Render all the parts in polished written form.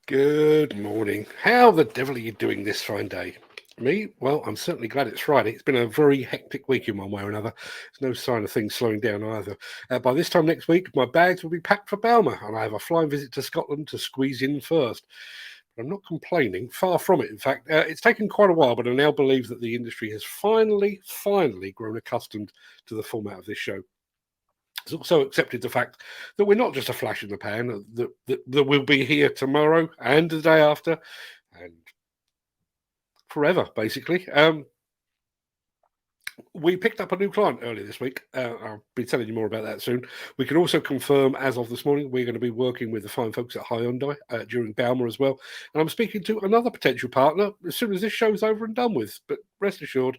Good morning. How the devil are you doing this fine day? Me? Well, I'm certainly glad it's Friday. It's been a very hectic week in one way or another. There's no sign of things slowing down either. By this time next week, my bags will be packed for Bauma, and I have a flying visit to Scotland to squeeze in first. But I'm not complaining, far from it, in fact. It's taken quite a while, but I now believe that the industry has finally grown accustomed to the format of this show. It's also accepted the fact that we're not just a flash in the pan, that we'll be here tomorrow and the day after and forever, basically. We picked up a new client earlier this week. I'll be telling you more about that soon. We can also confirm, as of this morning, we're going to be working with the fine folks at Hyundai during Bauma as well. And I'm speaking to another potential partner as soon as this show's over and done with. But rest assured,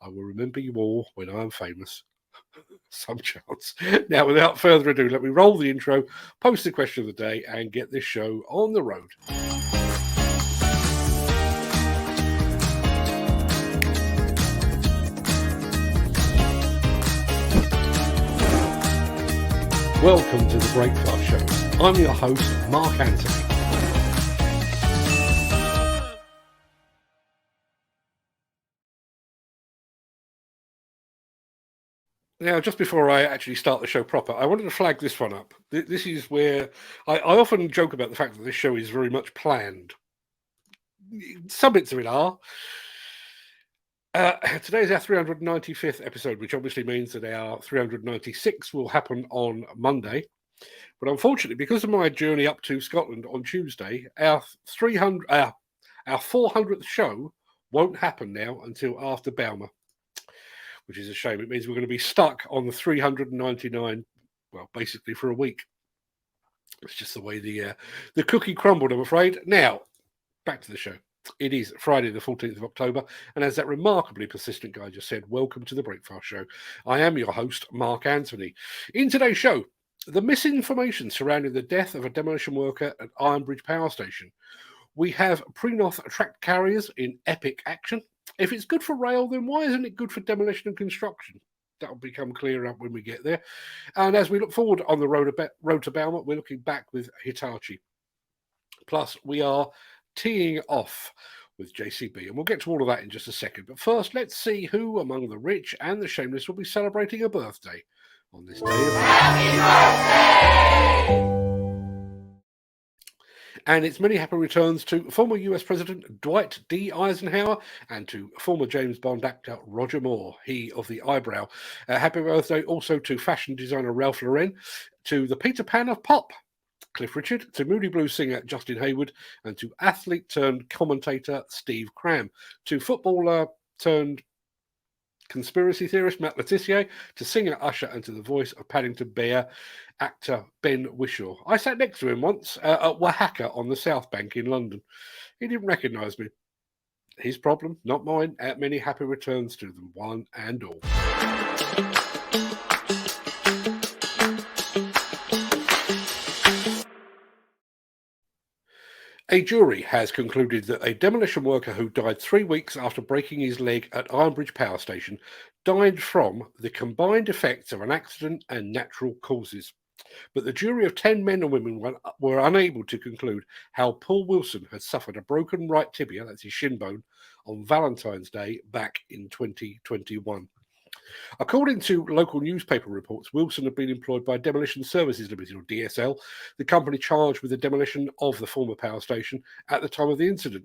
I will remember you all when I am famous. Some chance. Now, without further ado, let me roll the intro, post the question of the day, and get this show on the road. Welcome to the Breakfast Show. I'm your host, Mark Anthony. Now, just before I actually start the show proper, I wanted to flag this one up. This is where I often joke about the fact that this show is very much planned. Some bits of it are. Today is our 395th episode, which obviously means that our 396 will happen on Monday. But unfortunately, because of my journey up to Scotland on Tuesday, our 400th show won't happen now until after Bauma, which is a shame. It means we're going to be stuck on the 399, well, basically for a week. It's just the way the cookie crumbled, I'm afraid. Now, back to the show. It is Friday, the 14th of October, and as that remarkably persistent guy just said, welcome to the Breakfast Show. I am your host, Mark Anthony. In today's show, the misinformation surrounding the death of a demolition worker at Ironbridge Power Station. We have Prinoth tracked carriers in epic action. If it's good for rail, then why isn't it good for demolition and construction? That'll become clearer when we get there. And as we look forward on the road to Bauma, we're looking back with Hitachi. Plus, we are teeing off with JCB, and we'll get to all of that in just a second. But first, let's see who among the rich and the shameless will be celebrating a birthday on this day of Happy birthday! And it's many happy returns to former US President Dwight D. Eisenhower and to former James Bond actor Roger Moore, he of the eyebrow. Happy birthday also to fashion designer Ralph Lauren, to the Peter Pan of pop, Cliff Richard, to Moody Blues singer Justin Hayward, and to athlete turned commentator Steve Cram, to footballer turned conspiracy theorist Matt Letizia, to singer Usher, and to the voice of Paddington Bear, actor Ben Whishaw. I sat next to him once at Oaxaca on the South Bank in London. He didn't recognise me. His problem, not mine. Many happy returns to them, one and all. A jury has concluded that a demolition worker who died 3 weeks after breaking his leg at Ironbridge Power Station died from the combined effects of an accident and natural causes. But the jury of 10 men and women were unable to conclude how Paul Wilson had suffered a broken right tibia, that's his shin bone, on Valentine's Day back in 2021. According to local newspaper reports, Wilson had been employed by Demolition Services Limited, or DSL, the company charged with the demolition of the former power station at the time of the incident.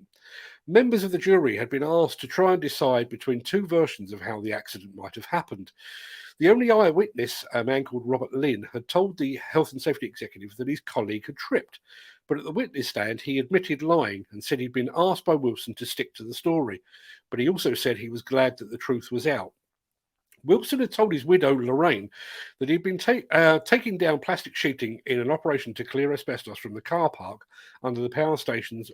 Members of the jury had been asked to try and decide between two versions of how the accident might have happened. The only eyewitness, a man called Robert Lynn, had told the health and safety executive that his colleague had tripped. But at the witness stand, he admitted lying and said he'd been asked by Wilson to stick to the story. But he also said he was glad that the truth was out. Wilson had told his widow, Lorraine, that he'd been taking down plastic sheeting in an operation to clear asbestos from the car park under the power station's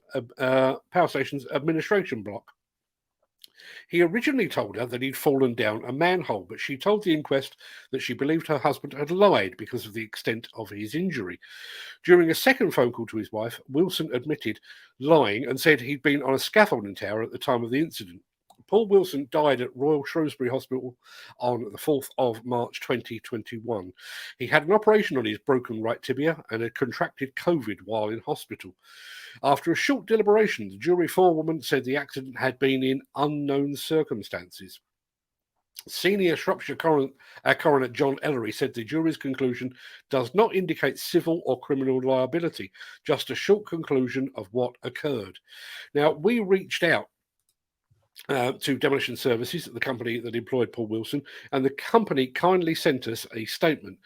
administration block. He originally told her that he'd fallen down a manhole, but she told the inquest that she believed her husband had lied because of the extent of his injury. During a second phone call to his wife, Wilson admitted lying and said he'd been on a scaffolding tower at the time of the incident. Paul Wilson died at Royal Shrewsbury Hospital on the 4th of March 2021. He had an operation on his broken right tibia and had contracted COVID while in hospital. After a short deliberation, the jury forewoman said the accident had been in unknown circumstances. Senior Shropshire Coroner John Ellery said the jury's conclusion does not indicate civil or criminal liability, just a short conclusion of what occurred. Now, we reached out to Demolition Services, the company that employed Paul Wilson, and the company kindly sent us a statement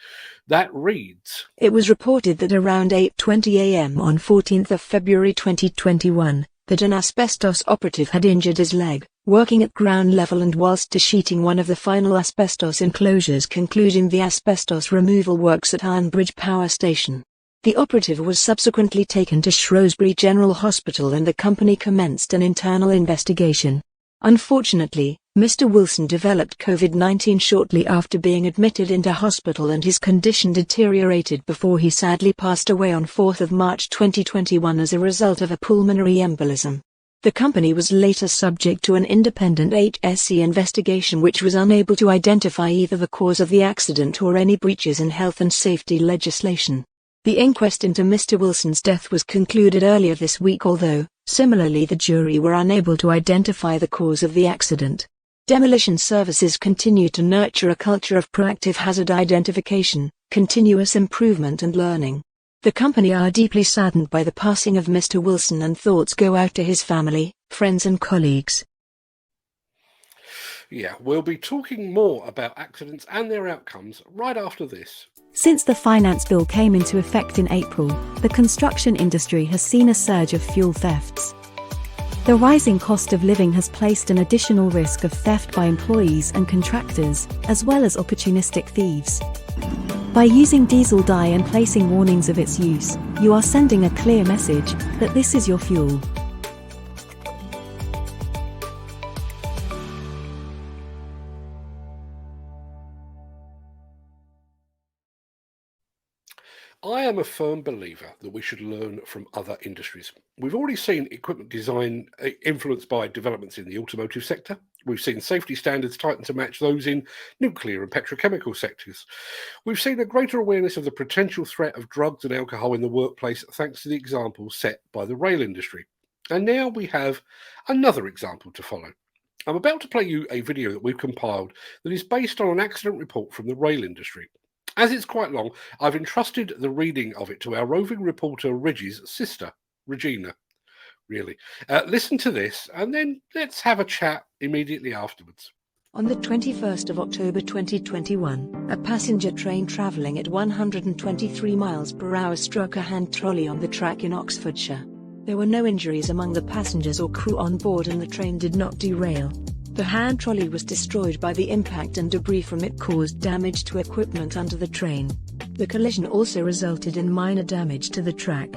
that reads: It was reported that around 8:20 a.m. on 14th of February 2021, that an asbestos operative had injured his leg, working at ground level and whilst desheating one of the final asbestos enclosures concluding the asbestos removal works at Ironbridge Power Station. The operative was subsequently taken to Shrewsbury General Hospital and the company commenced an internal investigation. Unfortunately, Mr. Wilson developed COVID-19 shortly after being admitted into hospital and his condition deteriorated before he sadly passed away on 4th of March 2021 as a result of a pulmonary embolism. The company was later subject to an independent HSE investigation which was unable to identify either the cause of the accident or any breaches in health and safety legislation. The inquest into Mr. Wilson's death was concluded earlier this week, although, similarly, the jury were unable to identify the cause of the accident. Demolition Services continue to nurture a culture of proactive hazard identification, continuous improvement and learning. The company are deeply saddened by the passing of Mr. Wilson and thoughts go out to his family, friends and colleagues. Yeah, we'll be talking more about accidents and their outcomes right after this. Since the finance bill came into effect in April, the construction industry has seen a surge of fuel thefts. The rising cost of living has placed an additional risk of theft by employees and contractors, as well as opportunistic thieves. By using diesel dye and placing warnings of its use, you are sending a clear message that this is your fuel. I am a firm believer that we should learn from other industries. We've already seen equipment design influenced by developments in the automotive sector. We've seen safety standards tightened to match those in nuclear and petrochemical sectors. We've seen a greater awareness of the potential threat of drugs and alcohol in the workplace thanks to the examples set by the rail industry. And now we have another example to follow. I'm about to play you a video that we've compiled that is based on an accident report from the rail industry. As it's quite long, I've entrusted the reading of it to our roving reporter Reggie's sister, Regina. Really. Listen to this, and then let's have a chat immediately afterwards. On the 21st of October 2021, a passenger train travelling at 123 miles per hour struck a hand trolley on the track in Oxfordshire. There were no injuries among the passengers or crew on board and the train did not derail. The hand trolley was destroyed by the impact and debris from it caused damage to equipment under the train. The collision also resulted in minor damage to the track.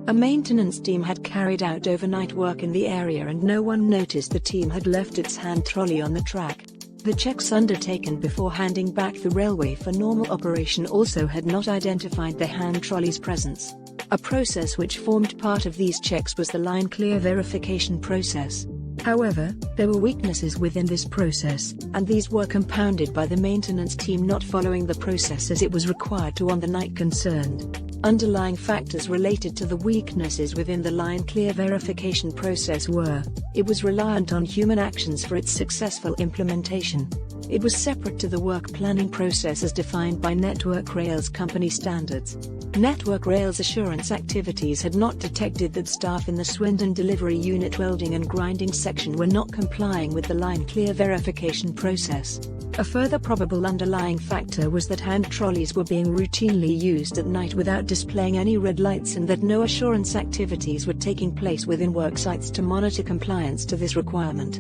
A maintenance team had carried out overnight work in the area and no one noticed the team had left its hand trolley on the track. The checks undertaken before handing back the railway for normal operation also had not identified the hand trolley's presence. A process which formed part of these checks was the line clear verification process. However, there were weaknesses within this process, and these were compounded by the maintenance team not following the process as it was required to on the night concerned. Underlying factors related to the weaknesses within the line clear verification process were: it was reliant on human actions for its successful implementation. It was separate to the work planning process as defined by Network Rail's company standards. Network Rail's assurance activities had not detected that staff in the Swindon delivery unit welding and grinding section were not complying with the line clear verification process. A further probable underlying factor was that hand trolleys were being routinely used at night without displaying any red lights and that no assurance activities were taking place within work sites to monitor compliance to this requirement.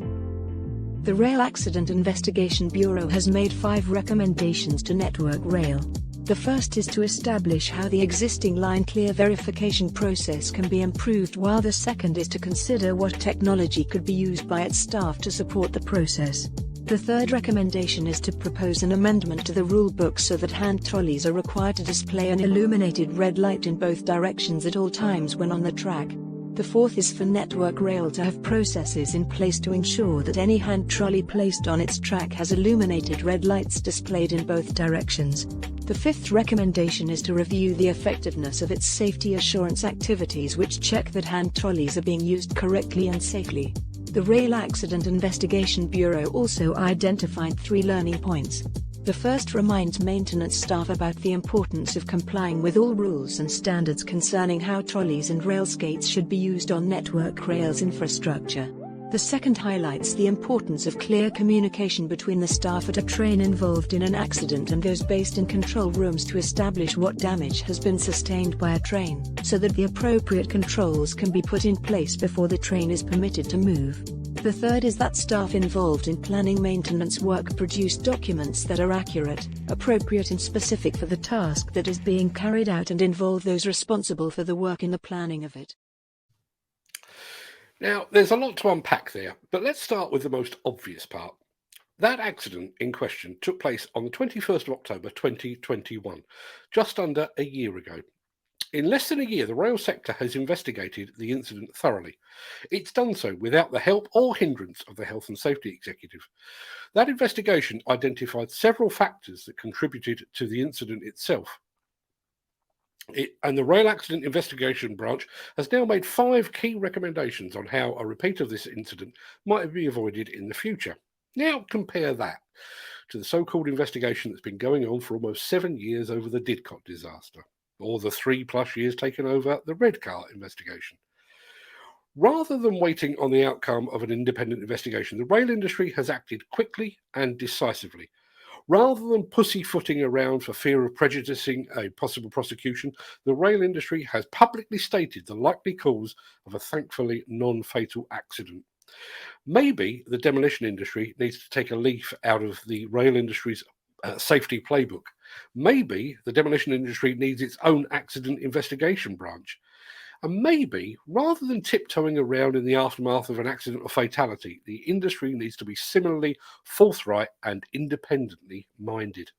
The Rail Accident Investigation Bureau has made 5 recommendations to Network Rail. The first is to establish how the existing line clear verification process can be improved, while the second is to consider what technology could be used by its staff to support the process. The third recommendation is to propose an amendment to the rule book so that hand trolleys are required to display an illuminated red light in both directions at all times when on the track. The fourth is for Network Rail to have processes in place to ensure that any hand trolley placed on its track has illuminated red lights displayed in both directions. The fifth recommendation is to review the effectiveness of its safety assurance activities, which check that hand trolleys are being used correctly and safely. The Rail Accident Investigation Bureau also identified 3 learning points. The first reminds maintenance staff about the importance of complying with all rules and standards concerning how trolleys and rail skates should be used on network rails infrastructure. The second highlights the importance of clear communication between the staff at a train involved in an accident and those based in control rooms to establish what damage has been sustained by a train, so that the appropriate controls can be put in place before the train is permitted to move. The third is that staff involved in planning maintenance work produce documents that are accurate, appropriate and specific for the task that is being carried out and involve those responsible for the work in the planning of it. Now, there's a lot to unpack there, but let's start with the most obvious part. That accident in question took place on the 21st of October 2021, just under a year ago. In less than a year, the rail sector has investigated the incident thoroughly. It's done so without the help or hindrance of the Health and Safety Executive. That investigation identified several factors that contributed to the incident itself. And the Rail Accident Investigation Branch has now made 5 key recommendations on how a repeat of this incident might be avoided in the future. Now compare that to the so-called investigation that's been going on for almost 7 years over the Didcot disaster, or the 3+ years taken over the Redcar investigation. Rather than waiting on the outcome of an independent investigation, the rail industry has acted quickly and decisively. Rather than pussyfooting around for fear of prejudicing a possible prosecution, the rail industry has publicly stated the likely cause of a thankfully non-fatal accident. Maybe the demolition industry needs to take a leaf out of the rail industry's safety playbook. Maybe the demolition industry needs its own accident investigation branch. And maybe, rather than tiptoeing around in the aftermath of an accident or fatality, the industry needs to be similarly forthright and independently minded.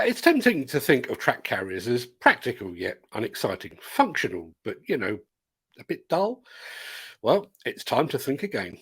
It's tempting to think of track carriers as practical yet unexciting, functional but, a bit dull. Well, it's time to think again.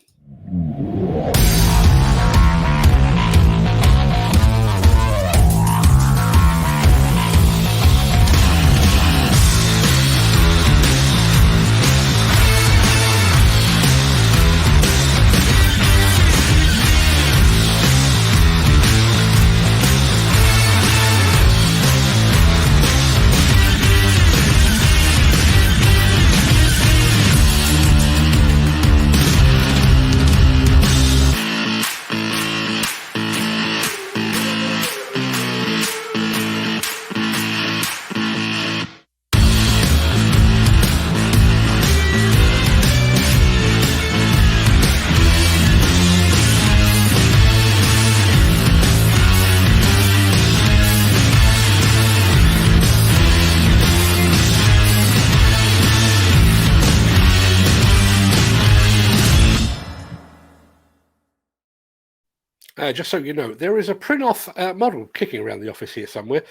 Just so you know, there is a Prinoth model kicking around the office here somewhere.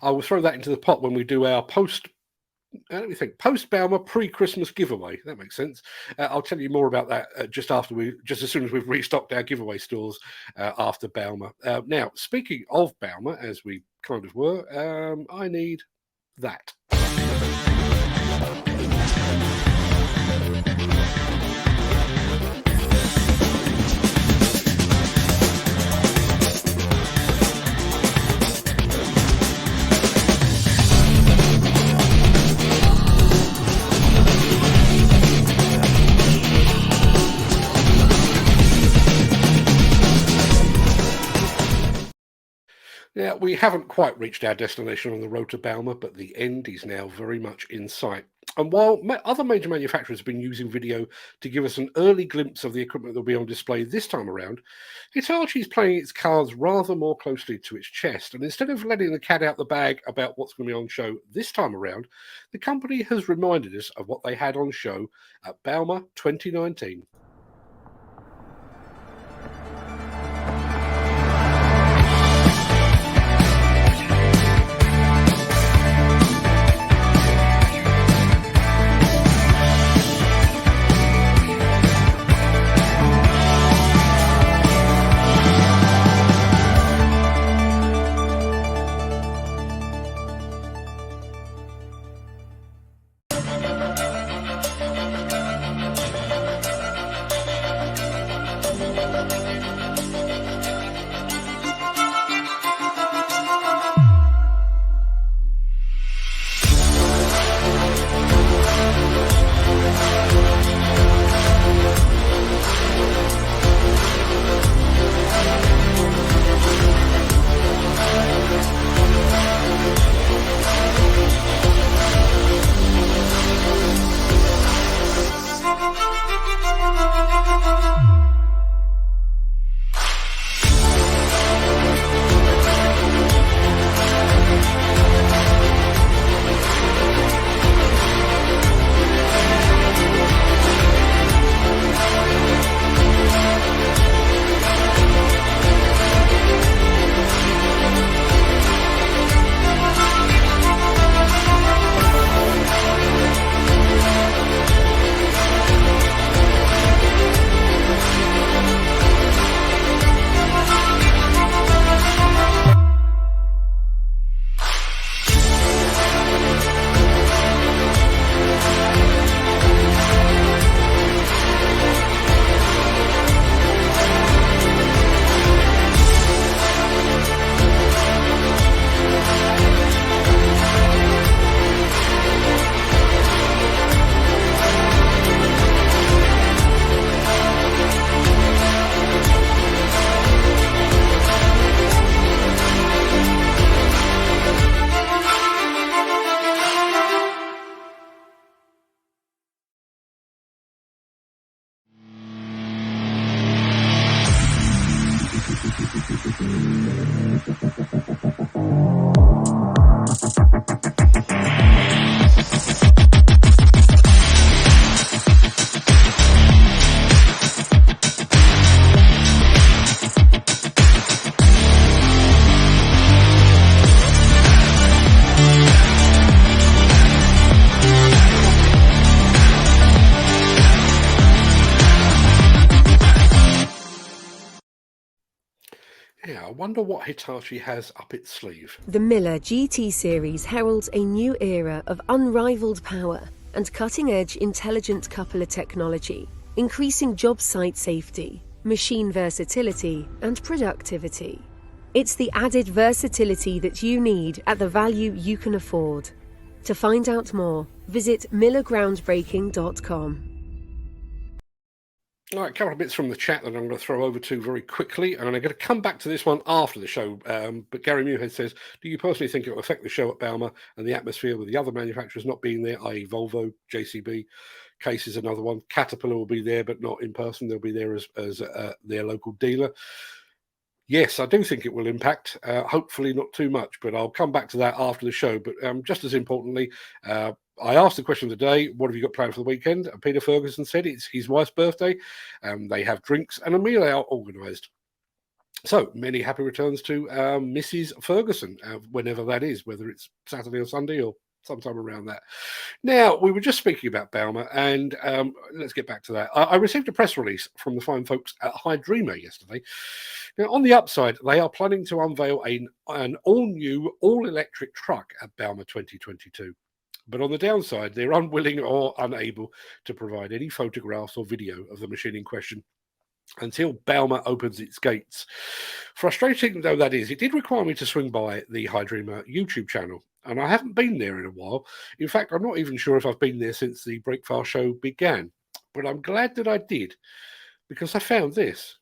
I will throw that into the pot when we do our post-Bauma pre-Christmas giveaway. That makes sense. I'll tell you more about that just as soon as we've restocked our giveaway stores after Bauma. Now, speaking of Bauma, as we kind of were, I need that. Now, we haven't quite reached our destination on the road to Bauma, but the end is now very much in sight. And while other major manufacturers have been using video to give us an early glimpse of the equipment that will be on display this time around, Hitachi is playing its cards rather more closely to its chest. And instead of letting the cat out the bag about what's going to be on show this time around, the company has reminded us of what they had on show at Bauma 2019. Yeah, I wonder what Hitachi has up its sleeve. The Miller GT series heralds a new era of unrivaled power and cutting-edge intelligent coupler technology, increasing job site safety, machine versatility, and productivity. It's the added versatility that you need at the value you can afford. To find out more, visit millergroundbreaking.com. All right, a couple of bits from the chat that I'm going to throw over to very quickly, and I'm going to come back to this one after the show. But Gary Muirhead says, do you personally think it will affect the show at Bauma and the atmosphere with the other manufacturers not being there, i.e. Volvo, JCB? Case is another one. Caterpillar will be there, but not in person. They'll be there as their local dealer. Yes, I do think it will impact. Hopefully not too much, but I'll come back to that after the show. But just as importantly, I asked the question of the day, what have you got planned for the weekend? And Peter Ferguson said it's his wife's birthday. They have drinks and a meal out organised. So many happy returns to Mrs. Ferguson, whenever that is, whether it's Saturday or Sunday or sometime around that. Now, we were just speaking about Bauma, and let's get back to that. I received a press release from the fine folks at Hydrema yesterday. Now, on the upside, they are planning to unveil an all-new, all-electric truck at Bauma 2022. But on the downside, they're unwilling or unable to provide any photographs or video of the machine in question until Bauma opens its gates. Frustrating though that is, it did require me to swing by the Hydrema YouTube channel, and I haven't been there in a while. In fact, I'm not even sure if I've been there since the Breakfast show began. But I'm glad that I did, because I found this.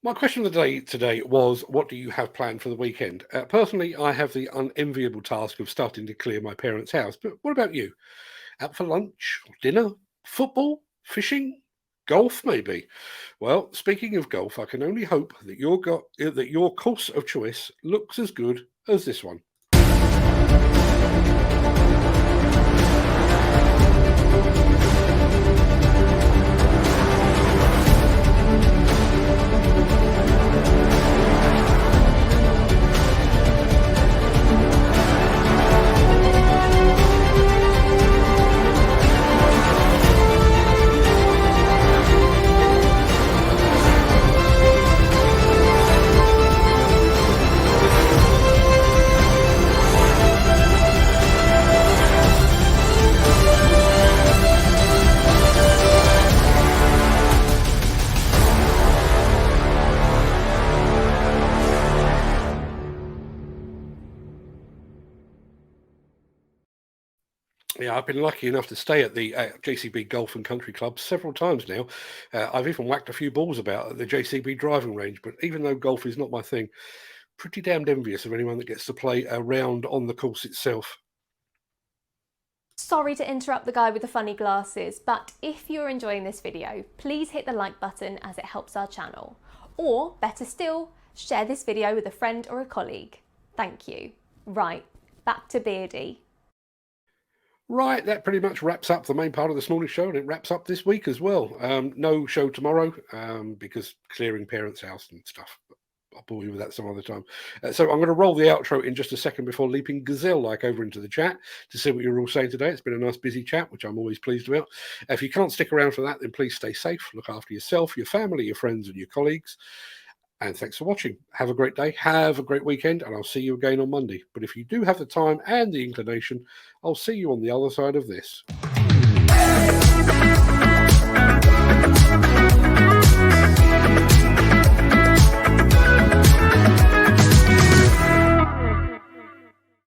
My question of the day today was, what do you have planned for the weekend? Personally, I have the unenviable task of starting to clear my parents' house. But what about you? Out for lunch, dinner, football, fishing, golf, maybe? Well, speaking of golf, I can only hope that your course of choice looks as good as this one. Yeah, I've been lucky enough to stay at the JCB Golf and Country Club several times now. I've even whacked a few balls about at the JCB driving range, but even though golf is not my thing, pretty damned envious of anyone that gets to play a round on the course itself. Sorry to interrupt the guy with the funny glasses, but if you're enjoying this video, please hit the like button as it helps our channel. Or, better still, share this video with a friend or a colleague. Thank you. Right, back to Beardy. Right, that pretty much wraps up the main part of this morning's show, and it wraps up this week as well. No show tomorrow because clearing parents' house and stuff. I'll bore you with that some other time. So I'm going to roll the outro in just a second before leaping gazelle-like over into the chat to see what you're all saying today. It's been a nice busy chat, which I'm always pleased about. If you can't stick around for that, then please stay safe. Look after yourself, your family, your friends, and your colleagues. And thanks for watching. Have a great day. Have a great weekend. And I'll see you again on Monday. But if you do have the time and the inclination, I'll see you on the other side of this.